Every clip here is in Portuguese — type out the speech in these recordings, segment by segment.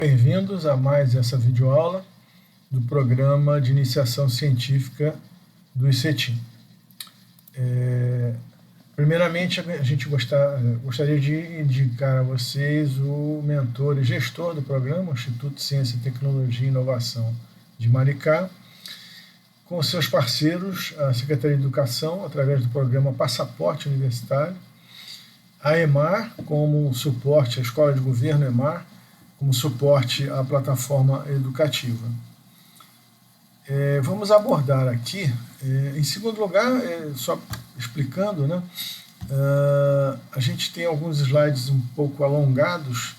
Bem-vindos a mais essa videoaula do programa de iniciação científica do ICETIM. Primeiramente, a gente gostaria de indicar a vocês o mentor e gestor do programa, o Instituto de Ciência, Tecnologia e Inovação de Maricá, com seus parceiros, a Secretaria de Educação, através do programa Passaporte Universitário, a EMAR, como suporte à Escola de Governo EMAR, como suporte à plataforma educativa. Vamos abordar aqui, em segundo lugar, só explicando, né, a gente tem alguns slides um pouco alongados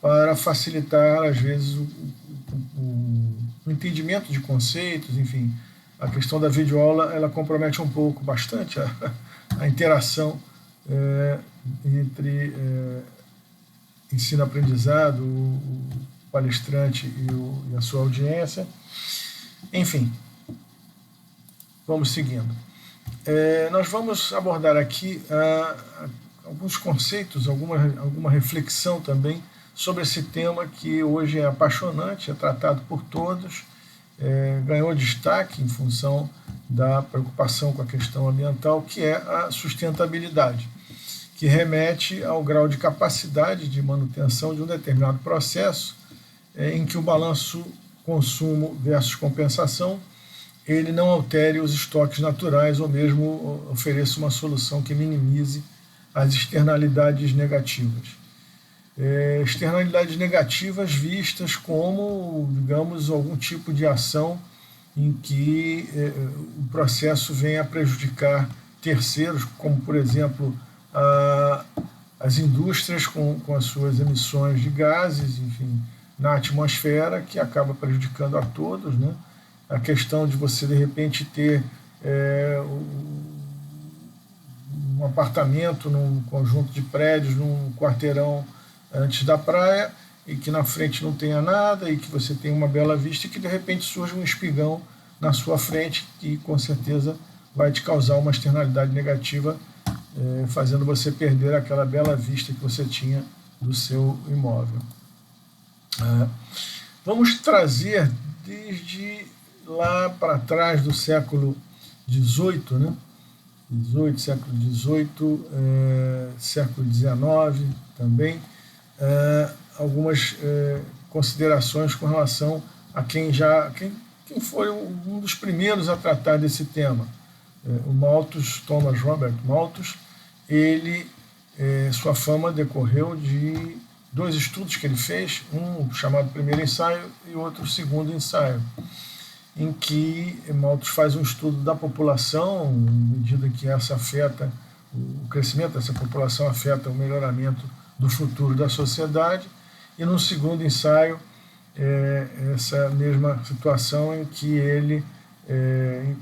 para facilitar, às vezes, o entendimento de conceitos, enfim. A questão da videoaula, ela compromete bastante a interação entre ensino-aprendizado, o palestrante e a sua audiência. Enfim, vamos seguindo. Nós vamos abordar aqui alguns conceitos, alguma reflexão também sobre esse tema que hoje é apaixonante, é tratado por todos, ganhou destaque em função da preocupação com a questão ambiental, que é a sustentabilidade, que remete ao grau de capacidade de manutenção de um determinado processo em que o balanço consumo versus compensação ele não altere os estoques naturais ou mesmo ofereça uma solução que minimize as externalidades negativas. Externalidades negativas vistas como, digamos, algum tipo de ação em que o processo venha a prejudicar terceiros, como, por exemplo, as indústrias com as suas emissões de gases, enfim, na atmosfera, que acaba prejudicando a todos, né? A questão de você, de repente, ter um apartamento num conjunto de prédios, num quarteirão antes da praia, e que na frente não tenha nada, e que você tem uma bela vista, e que de repente surge um espigão na sua frente, que com certeza vai te causar uma externalidade negativa, fazendo você perder aquela bela vista que você tinha do seu imóvel. Vamos trazer desde lá para trás do século XVIII, né? Século XVIII, século XIX também, algumas considerações com relação a quem foi um dos primeiros a tratar desse tema. O Malthus, Thomas Robert Malthus, sua fama decorreu de dois estudos que ele fez, um chamado primeiro ensaio e outro segundo ensaio, em que Malthus faz um estudo da população, à medida que o crescimento dessa população afeta o melhoramento do futuro da sociedade, e no segundo ensaio, essa mesma situação em que ele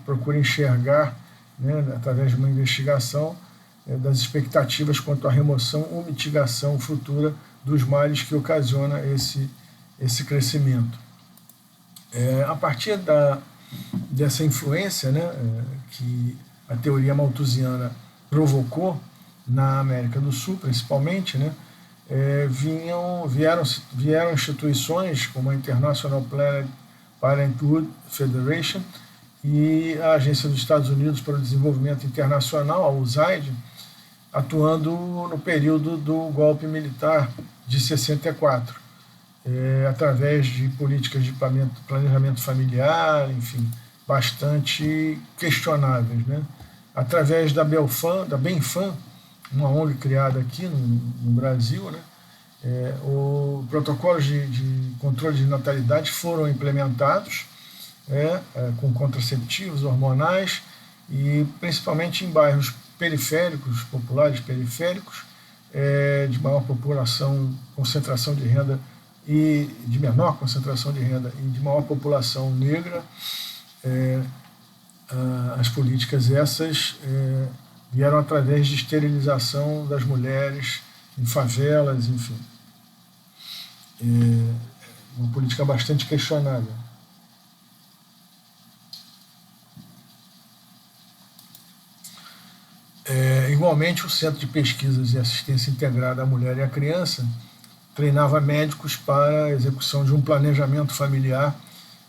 procura enxergar, né, através de uma investigação, das expectativas quanto à remoção ou mitigação futura dos males que ocasiona esse crescimento. A partir dessa influência, né, que a teoria malthusiana provocou na América do Sul, principalmente, né, vieram instituições como a International Parenthood Federation e a Agência dos Estados Unidos para o Desenvolvimento Internacional, a USAID, atuando no período do golpe militar de 64, através de políticas de planejamento familiar, enfim, bastante questionáveis, né? Através da BenFam, uma ONG criada aqui no Brasil, né? Os protocolos de controle de natalidade foram implementados, com contraceptivos hormonais, e principalmente em bairros periféricos, populares periféricos, de maior concentração de renda e de menor concentração de renda e de maior população negra. As políticas essas vieram através de esterilização das mulheres em favelas, enfim. Uma política bastante questionável. Igualmente, o Centro de Pesquisas e Assistência Integrada à Mulher e à Criança treinava médicos para a execução de um planejamento familiar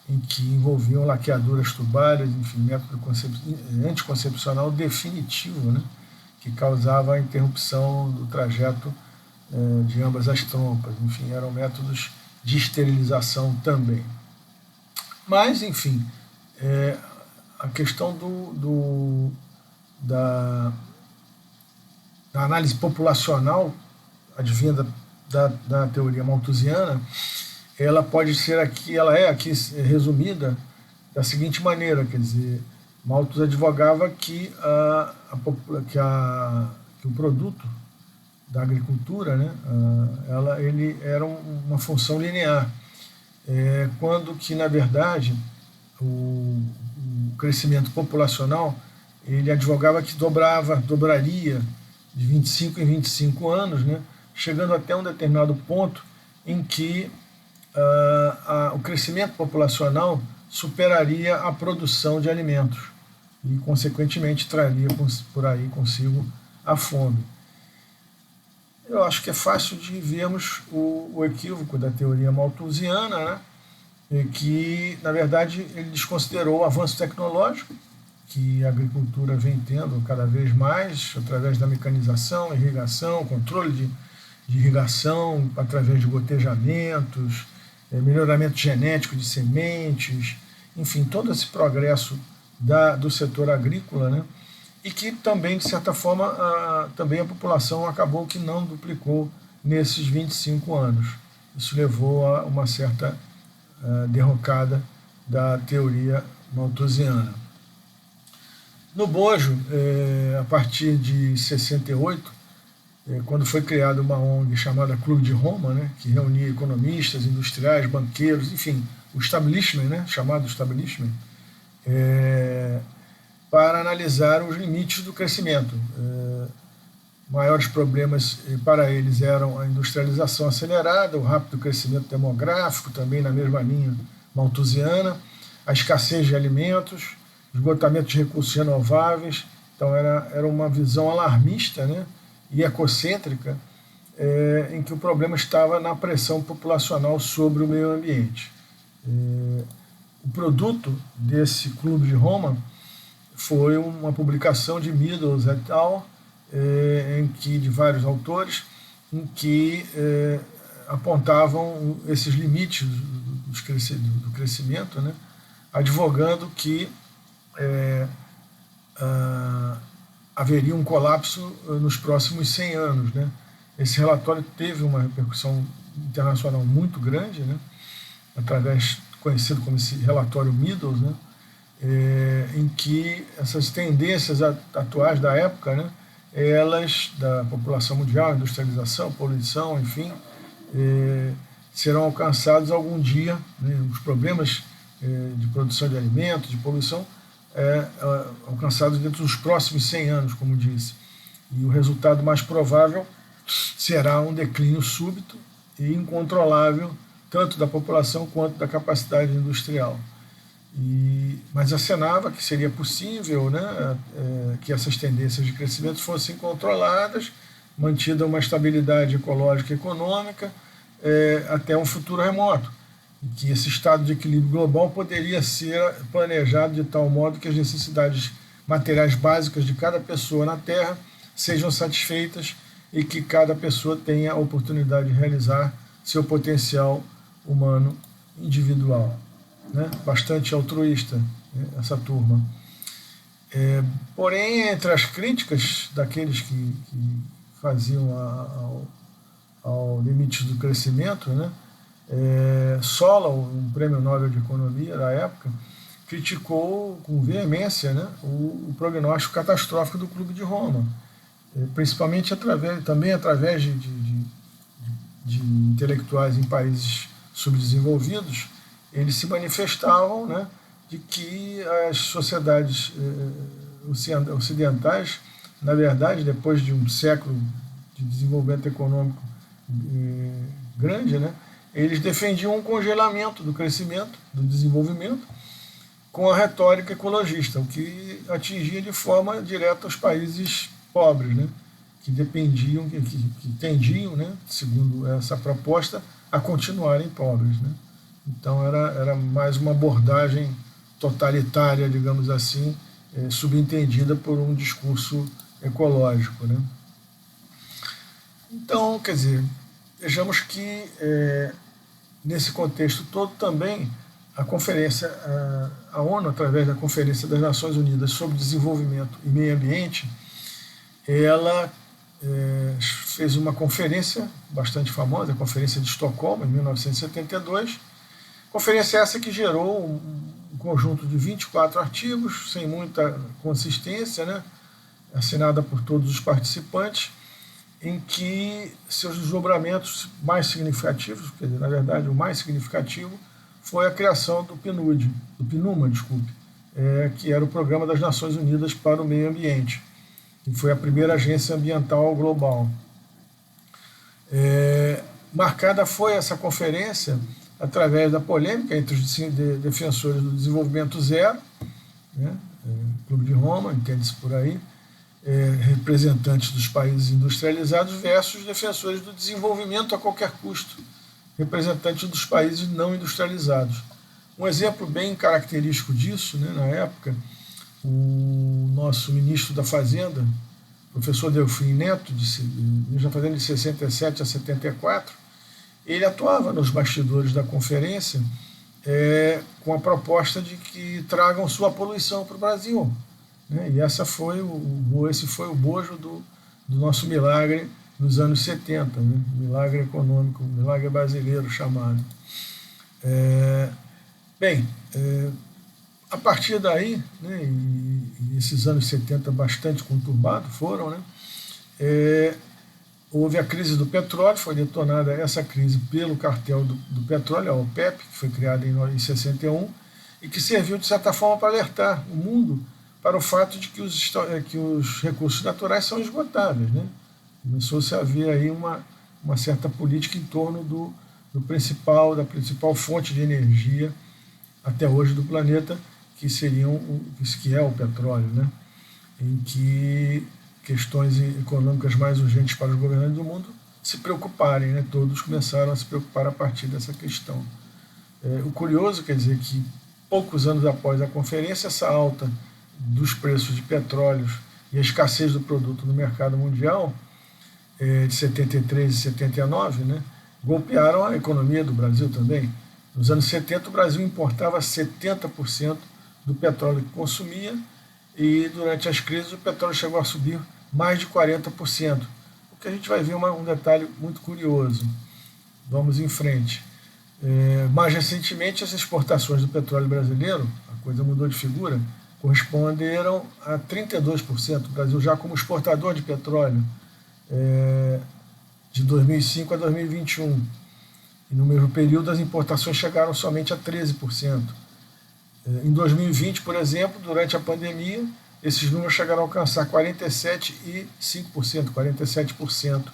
em que envolviam laqueaduras tubárias, enfim, método anticoncepcional definitivo, né, que causava a interrupção do trajeto de ambas as trompas. Enfim, eram métodos de esterilização também. Mas, enfim, a questão da análise populacional advinda da teoria malthusiana, ela pode ser aqui, ela é aqui resumida da seguinte maneira, quer dizer, Malthus advogava que o produto da agricultura, né, ele era uma função linear, quando que, na verdade, o crescimento populacional, ele advogava que dobraria de 25 em 25 anos, né, chegando até um determinado ponto em que o crescimento populacional superaria a produção de alimentos e, consequentemente, traria por aí consigo a fome. Eu acho que é fácil de vermos o equívoco da teoria malthusiana, né, que, na verdade, ele desconsiderou o avanço tecnológico que a agricultura vem tendo cada vez mais, através da mecanização, irrigação, controle de irrigação, através de gotejamentos, melhoramento genético de sementes, enfim, todo esse progresso do setor agrícola, né? E que também, de certa forma, também a população acabou que não duplicou nesses 25 anos. Isso levou a uma certa derrocada da teoria malthusiana. No bojo, a partir de 68, quando foi criada uma ONG chamada Clube de Roma, né, que reunia economistas, industriais, banqueiros, enfim, o establishment, né, chamado establishment, para analisar os limites do crescimento. Maiores problemas para eles eram a industrialização acelerada, o rápido crescimento demográfico, também na mesma linha malthusiana, a escassez de alimentos, esgotamento de recursos renováveis. Então era uma visão alarmista, né, e ecocêntrica, em que o problema estava na pressão populacional sobre o meio ambiente. O produto desse Clube de Roma foi uma publicação de Meadows et al., de vários autores, em que apontavam esses limites do crescimento, né, advogando que haveria um colapso nos próximos 100 anos. Né. Esse relatório teve uma repercussão internacional muito grande, né, conhecido como esse relatório Meadows, né, em que essas tendências atuais da época, né, elas, da população mundial, industrialização, poluição, enfim, serão alcançados algum dia, né, os problemas de produção de alimentos, de poluição, alcançados dentro dos próximos 100 anos, como disse. E o resultado mais provável será um declínio súbito e incontrolável, tanto da população quanto da capacidade industrial. Mas acenava que seria possível, né, que essas tendências de crescimento fossem controladas, mantida uma estabilidade ecológica e econômica até um futuro remoto, em que esse estado de equilíbrio global poderia ser planejado de tal modo que as necessidades materiais básicas de cada pessoa na Terra sejam satisfeitas e que cada pessoa tenha a oportunidade de realizar seu potencial humano individual. Né? Bastante altruísta, né, essa turma. Porém, entre as críticas daqueles que faziam ao limite do crescimento, né, Solow, um prêmio Nobel de Economia da época, criticou com veemência, né, o prognóstico catastrófico do Clube de Roma, principalmente também através de intelectuais em países subdesenvolvidos. Eles se manifestavam, né, de que as sociedades ocidentais, na verdade, depois de um século de desenvolvimento econômico grande, né, eles defendiam um congelamento do crescimento, do desenvolvimento, com a retórica ecologista, o que atingia de forma direta os países pobres, né, que dependiam, que tendiam, né, segundo essa proposta, a continuarem pobres, né? Então era mais uma abordagem totalitária, digamos assim, subentendida por um discurso ecológico, né? Então, quer dizer, vejamos que nesse contexto todo também a conferência, a ONU, através da Conferência das Nações Unidas sobre Desenvolvimento e Meio Ambiente, ela fez uma conferência bastante famosa, a Conferência de Estocolmo, em 1972, conferência essa que gerou um conjunto de 24 artigos, sem muita consistência, né, assinada por todos os participantes, em que seus desdobramentos mais significativos, quer dizer, na verdade, o mais significativo foi a criação do PNUD, do PNUMA, desculpe, que era o Programa das Nações Unidas para o Meio Ambiente, que foi a primeira agência ambiental global. Marcada foi essa conferência através da polêmica entre os defensores do desenvolvimento zero, né, Clube de Roma, entende-se por aí, representantes dos países industrializados versus defensores do desenvolvimento a qualquer custo, representantes dos países não industrializados. Um exemplo bem característico disso, né, na época, o nosso ministro da Fazenda, professor Delfim Neto, ministro da Fazenda de 67 a 74, ele atuava nos bastidores da conferência com a proposta de que tragam sua poluição para o Brasil. Né? E esse foi o bojo do nosso milagre dos anos 70, né? Milagre econômico, milagre brasileiro chamado. A partir daí, né, e esses anos 70 bastante conturbados foram, né, houve a crise do petróleo, foi detonada essa crise pelo cartel do petróleo, a OPEP, que foi criada em 61, e que serviu, de certa forma, para alertar o mundo para o fato de que os recursos naturais são esgotáveis. Né? Começou-se a haver aí uma certa política em torno da principal fonte de energia até hoje do planeta, que é o petróleo, né? Em que questões econômicas mais urgentes para os governantes do mundo se preocuparem, né? Todos começaram a se preocupar a partir dessa questão. O curioso, quer dizer, que poucos anos após a conferência, essa alta dos preços de petróleos e a escassez do produto no mercado mundial, de 73 e 79, né, golpearam a economia do Brasil também. Nos anos 70, o Brasil importava 70% do petróleo que consumia, e durante as crises o petróleo chegou a subir mais de 40%. O que a gente vai ver um detalhe muito curioso. Vamos em frente. Mais recentemente, as exportações do petróleo brasileiro, a coisa mudou de figura, corresponderam a 32%. O Brasil já como exportador de petróleo de 2005 a 2021. E no mesmo período, as importações chegaram somente a 13%. Em 2020, por exemplo, durante a pandemia, esses números chegaram a alcançar 47%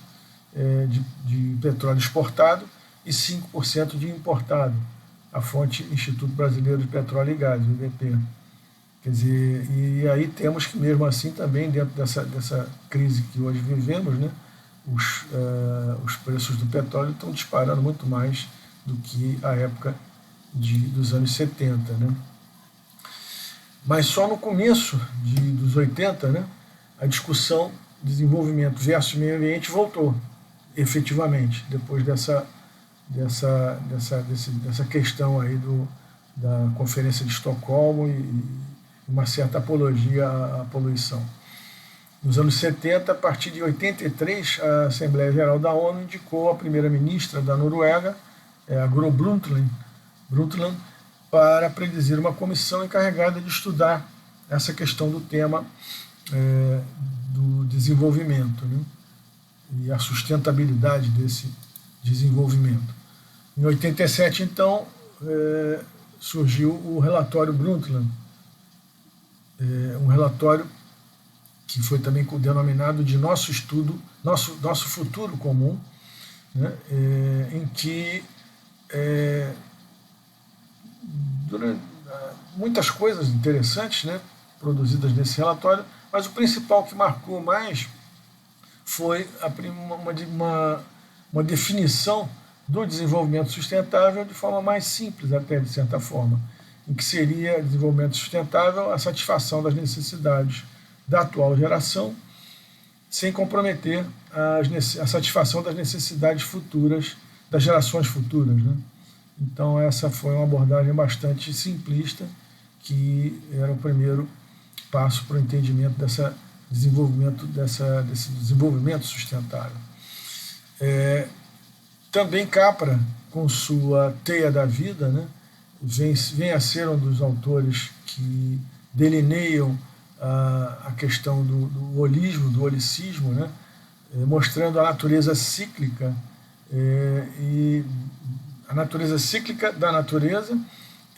de petróleo exportado e 5% de importado, a fonte Instituto Brasileiro de Petróleo e Gás, o IBP. Quer dizer, e aí temos que, mesmo assim, também dentro dessa crise que hoje vivemos, né, os preços do petróleo estão disparando muito mais do que a época dos anos 70. Né? Mas só no começo dos 80, né, a discussão desenvolvimento versus meio ambiente voltou, efetivamente, depois dessa questão aí da Conferência de Estocolmo e uma certa apologia à poluição. Nos anos 70, a partir de 83, a Assembleia Geral da ONU indicou a primeira-ministra da Noruega, a Gro Brundtland, para presidir uma comissão encarregada de estudar essa questão do tema do desenvolvimento, né, e a sustentabilidade desse desenvolvimento. Em 87, então, surgiu o relatório Brundtland, um relatório que foi também denominado de Nosso Futuro Comum, né, em que muitas coisas interessantes, né, produzidas nesse relatório, mas o principal que marcou mais foi uma definição do desenvolvimento sustentável de forma mais simples, até de certa forma, em que seria desenvolvimento sustentável a satisfação das necessidades da atual geração, sem comprometer a satisfação das necessidades futuras, das gerações futuras, né? Então essa foi uma abordagem bastante simplista, que era o primeiro passo para o entendimento desse desenvolvimento sustentável. Também Capra, com sua Teia da Vida, né, vem a ser um dos autores que delineiam a questão do holismo, do holicismo, né, mostrando a natureza cíclica e a natureza cíclica da natureza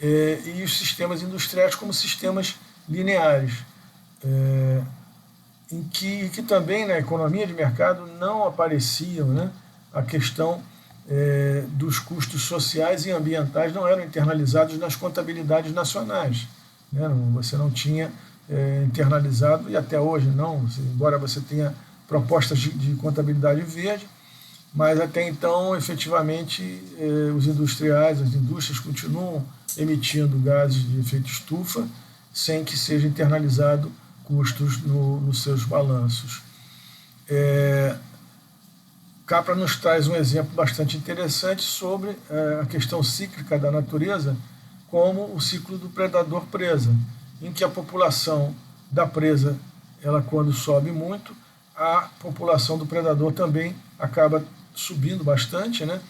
e os sistemas industriais como sistemas lineares, em que também na economia de mercado não apareciam, né, a questão dos custos sociais e ambientais não eram internalizados nas contabilidades nacionais, né? Você não tinha internalizado, e até hoje não, embora você tenha propostas de contabilidade verde, mas até então, efetivamente, os industriais, as indústrias continuam emitindo gases de efeito estufa sem que seja internalizado custos nos seus balanços. Capra nos traz um exemplo bastante interessante sobre a questão cíclica da natureza, como o ciclo do predador-presa, em que a população da presa, ela quando sobe muito, a população do predador também acaba subindo bastante, né?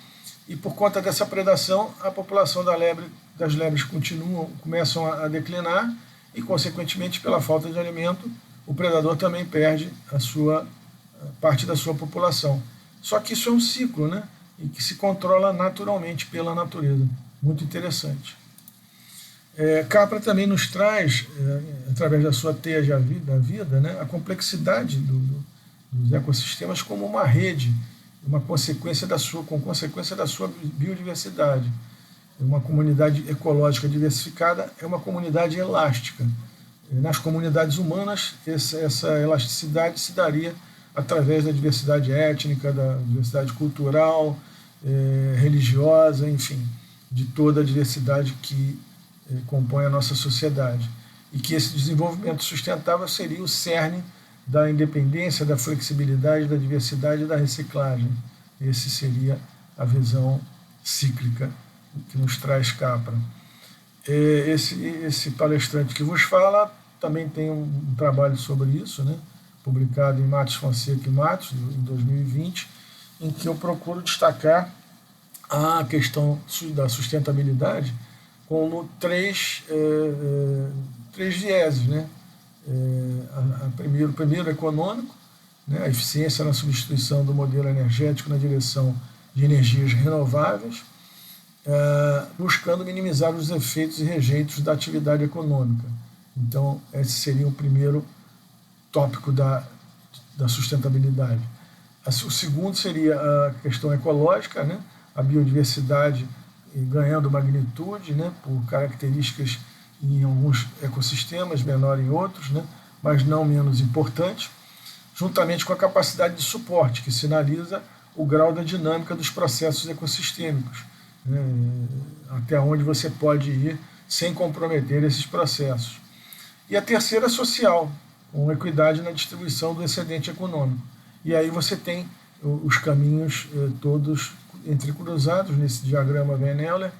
E por conta dessa predação, a população das lebres começam a declinar e, consequentemente, pela falta de alimento, o predador também perde parte da sua população. Só que isso é um ciclo, né? E que se controla naturalmente pela natureza. Muito interessante. Capra também nos traz, através da sua teia da vida, né, a complexidade dos ecossistemas como uma rede, consequência da sua biodiversidade. Uma comunidade ecológica diversificada é uma comunidade elástica. Nas comunidades humanas, essa elasticidade se daria através da diversidade étnica, da diversidade cultural, religiosa, enfim, de toda a diversidade que compõe a nossa sociedade. E que esse desenvolvimento sustentável seria o cerne da independência, da flexibilidade, da diversidade e da reciclagem. Essa seria a visão cíclica que nos traz Capra. Esse palestrante que vos fala também tem um trabalho sobre isso, né, publicado em Matos, Fonseca e Matos, em 2020, em que eu procuro destacar a questão da sustentabilidade como três vieses, né? O primeiro econômico, né? A eficiência na substituição do modelo energético na direção de energias renováveis, buscando minimizar os efeitos e rejeitos da atividade econômica. Então, esse seria o primeiro tópico da sustentabilidade. O segundo seria a questão ecológica, né? A biodiversidade ganhando magnitude, né? Por características em alguns ecossistemas, menor em outros, né? Mas não menos importante, juntamente com a capacidade de suporte, que sinaliza o grau da dinâmica dos processos ecossistêmicos, né? Até onde você pode ir sem comprometer esses processos. E a terceira, social, com equidade na distribuição do excedente econômico. E aí você tem os caminhos todos entrecruzados nesse diagrama Venn-Euler,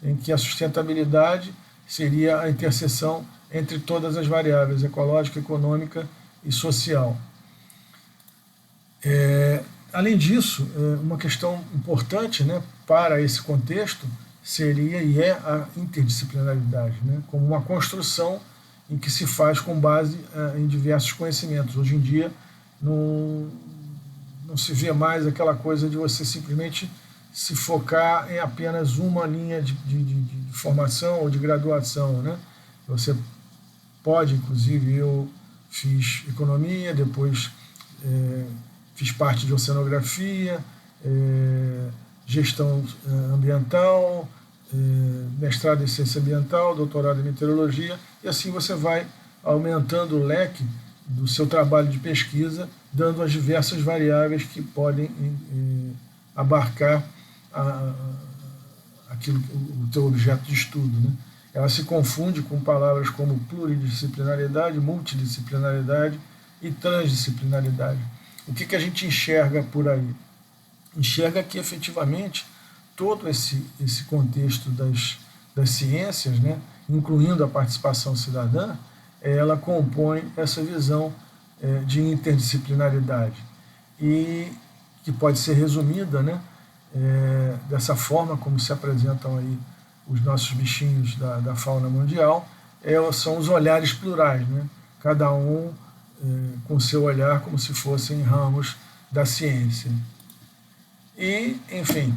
em que a sustentabilidade seria a interseção entre todas as variáveis ecológica, econômica e social. Além disso, uma questão importante, né, para esse contexto seria e é a interdisciplinaridade, né, como uma construção em que se faz com base em diversos conhecimentos. Hoje em dia não se vê mais aquela coisa de você simplesmente se focar em apenas uma linha de formação ou de graduação, né? Você pode, inclusive, eu fiz economia, depois fiz parte de oceanografia, gestão ambiental, mestrado em ciência ambiental, doutorado em meteorologia, e assim você vai aumentando o leque do seu trabalho de pesquisa, dando as diversas variáveis que podem abarcar o teu objeto de estudo, né? Ela se confunde com palavras como pluridisciplinaridade, multidisciplinaridade e transdisciplinaridade. O que a gente enxerga por aí? Enxerga que efetivamente todo esse contexto das ciências, né, incluindo a participação cidadã, ela compõe essa visão de interdisciplinaridade e que pode ser resumida, né, dessa forma como se apresentam aí os nossos bichinhos da fauna mundial, são os olhares plurais, né, cada um com seu olhar como se fossem ramos da ciência. E, enfim,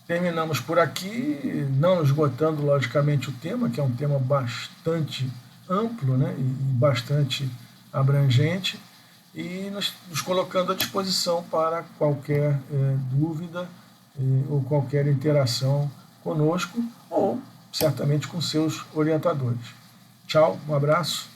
terminamos por aqui, não esgotando logicamente o tema, que é um tema bastante amplo, né, e bastante abrangente, e nos colocando à disposição para qualquer dúvida ou qualquer interação conosco, ou certamente com seus orientadores. Tchau, um abraço.